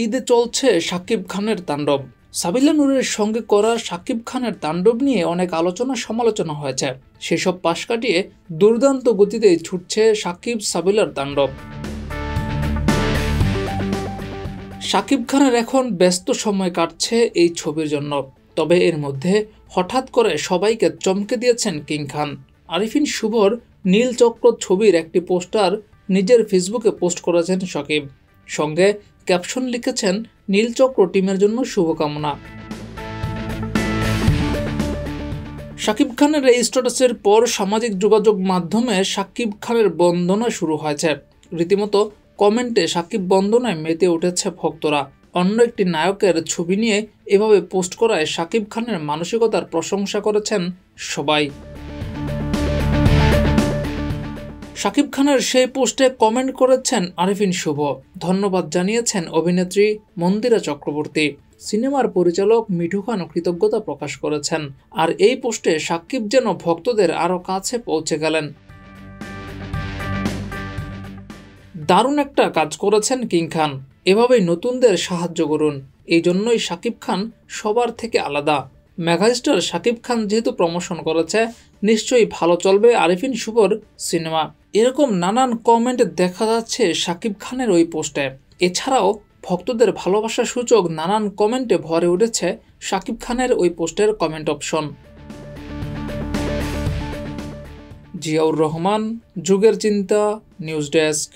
ঈদে চলছে শাকিব খানের তাণ্ডব। সাবিলা নূরের সঙ্গে করা শাকিব খানের তাণ্ডব নিয়ে অনেক আলোচনা সমালোচনা হয়েছে। সেসব পাশ কাটিয়ে দুর্দান্ত গতিতে ছুটছে শাকিব সাবিলার তাণ্ডব। শাকিব খানের এখন ব্যস্ত সময় কাটছে এই ছবির জন্য। তবে এর মধ্যে হঠাৎ করে সবাইকে চমকে দিয়েছেন কিং খান। আরিফিন শুভর নীলচক্র ছবির একটি পোস্টার নিজের ফেসবুকে পোস্ট করেছেন শাকিব। সঙ্গে ক্যাপশন লিখেছেন, নীলচক্র টিমের জন্য শুভকামনা। শাকিব খানের এই স্ট্যাটাসের পর সামাজিক যোগাযোগ মাধ্যমে শাকিব খানের বন্দনা শুরু হয়েছে। রীতিমতো কমেন্টে শাকিব বন্দনায় মেতে উঠেছে ভক্তরা। অন্য একটি নায়কের ছবি নিয়ে এভাবে পোস্ট করায় শাকিব খানের মানসিকতার প্রশংসা করেছেন সবাই। শাকিব খানের সেই পোস্টে কমেন্ট করেছেন আরিফিন শুভ। ধন্যবাদ জানিয়েছেন অভিনেত্রী মন্দিরা চক্রবর্তী। সিনেমার পরিচালক মিঠু খান কৃতজ্ঞতা প্রকাশ করেছেন। আর এই পোস্টে শাকিব যেন ভক্তদের আরও কাছে পৌঁছে গেলেন। দারুণ একটা কাজ করেছেন কিং খান। এভাবেই নতুনদের সাহায্য করুন। এই জন্যই শাকিব খান সবার থেকে আলাদা। মেগাস্টার শাকিব খান যেহেতু প্রমোশন করেছে, নিশ্চয়ই ভালো চলবে আরিফিন শুভর সিনেমা। এরকম নানান কমেন্ট দেখা যাচ্ছে শাকিব খানের ওই পোস্টে। এছাড়াও ভক্তদের ভালোবাসা সূচক নানান কমেন্টে ভরে উঠেছে শাকিব খানের ওই পোস্টের কমেন্ট অপশন। জিয়াউর রহমান, যুগের চিন্তা, নিউজ ডেস্ক।